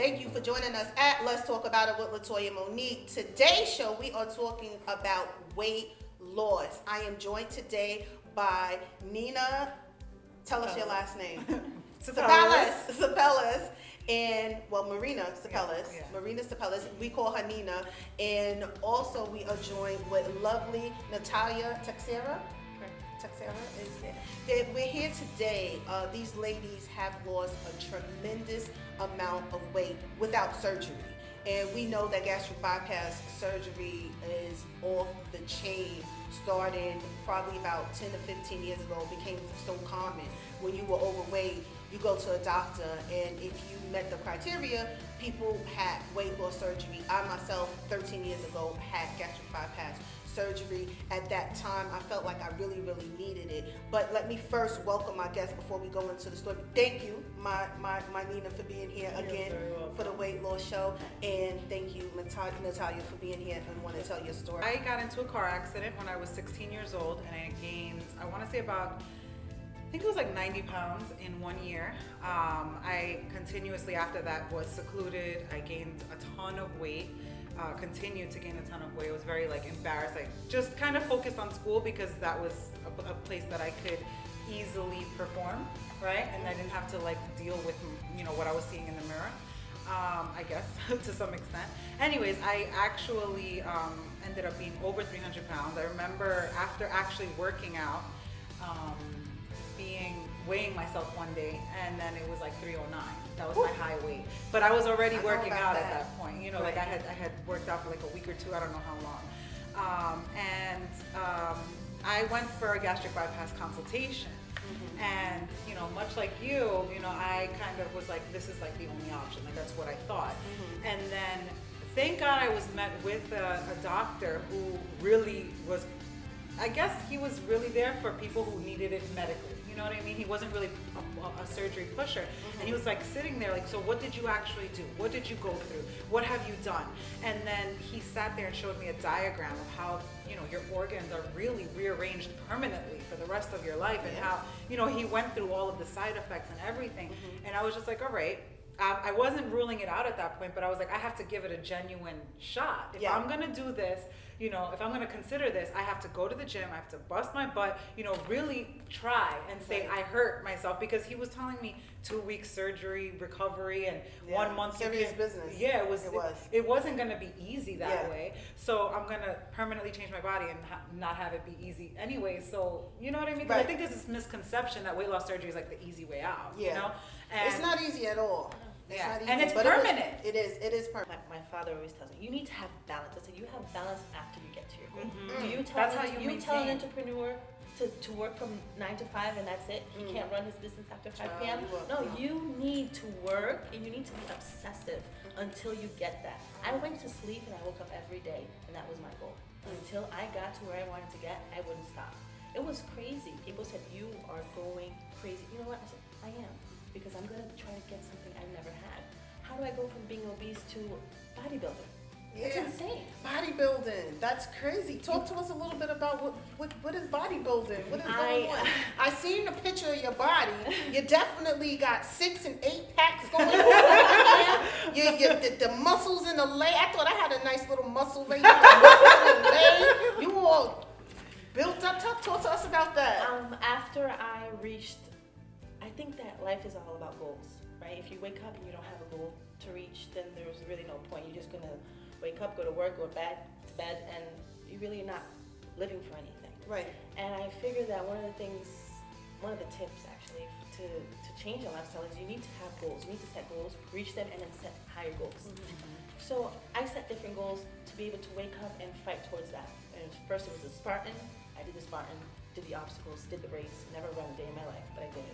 Thank you for joining us at Let's Talk About It with Latoya Monique. Today's show, we are talking about weight loss. I am joined today by Nina. Tell us your last name. Cepellas. And, well, Marina Cepellas. Yeah. Marina Cepellas. We call her Nina. And also we are joined with lovely Latoya Teixeira. We're here today. These ladies have lost a tremendous amount of weight without surgery. And we know that gastric bypass surgery is off the chain, starting probably about 10 to 15 years ago. It became so common. When you were overweight, you go to a doctor, and if you met the criteria, people had weight loss surgery. I myself, 13 years ago, had gastric bypass surgery. At that time, I felt like I really, really needed it. But let me first welcome my guest before we go into the story. Thank you, my Nina, for being here again for the weight loss show. And thank you, Natalia, for being here and want to tell your story. I got into a car accident when I was 16 years old, and I gained, I want to say about, I think it was like 90 pounds in 1 year. I continuously after that was secluded. I gained a ton of weight. Continued to gain a ton of weight. I was very embarrassed. I just kind of focused on school because that was a place that I could easily perform, right? And I didn't have to deal with what I was seeing in the mirror, I guess to some extent. Anyways, I actually ended up being over 300 pounds. I remember after actually working out, weighing myself one day, and then it was 309. That was my high weight. But I was already working out at that point. Right. I had worked out for a week or two, I don't know how long. I went for a gastric bypass consultation. Mm-hmm. And, much like you, I kind of was this is the only option. That's what I thought. Mm-hmm. And then, thank God I was met with a doctor who really was, I guess he was really there for people who needed it medically. You know what I mean? He wasn't really a surgery pusher. Mm-hmm. And he was sitting there so what did you actually do? What did you go through? What have you done? And then he sat there and showed me a diagram of how, your organs are really rearranged permanently for the rest of your life, and how, he went through all of the side effects and everything. Mm-hmm. And I was just all right. I wasn't ruling it out at that point, but I was I have to give it a genuine shot. If I'm going to do this, if I'm going to consider this, I have to go to the gym, I have to bust my butt, really try and say I hurt myself, because he was telling me 2 weeks surgery, recovery, and 1 month. Serious business. Yeah, it wasn't going to be easy that way. So I'm going to permanently change my body and not have it be easy anyway. So, you know what I mean? Right. I think there's this misconception that weight loss surgery is the easy way out, And it's not easy at all. And it's permanent. It is permanent. My father always tells me, you need to have balance. I said, you have balance after you get to your goal. Mm-hmm. Do you tell an entrepreneur to work from 9 to 5 and that's it? He can't run his business after 5 p.m.? No, you need to work and you need to be obsessive until you get that. I went to sleep and I woke up every day, and that was my goal. Until I got to where I wanted to get, I wouldn't stop. It was crazy. People said, you are going crazy. You know what? I said, I am. Because I'm going to try to get something I've never had. How do I go from being obese to bodybuilding? It's insane. Bodybuilding, that's crazy. Talk to us a little bit about what is bodybuilding? What is going on? I seen the picture of your body. You definitely got 6 and 8 packs going on. The muscles in the leg. I thought I had a nice little muscle leg. You all built up. Talk to us about that. After I reached, I think that life is all about goals, right? If you wake up and you don't have a goal to reach, then there's really no point. You're just gonna wake up, go to work, go to bed, and you're really not living for anything. Right. And I figured that one of the tips actually to change your lifestyle is you need to have goals. You need to set goals, reach them, and then set higher goals. Mm-hmm. So I set different goals to be able to wake up and fight towards that. And first it was a Spartan. I did the Spartan, did the obstacles, did the race. Never run a day in my life, but I did it.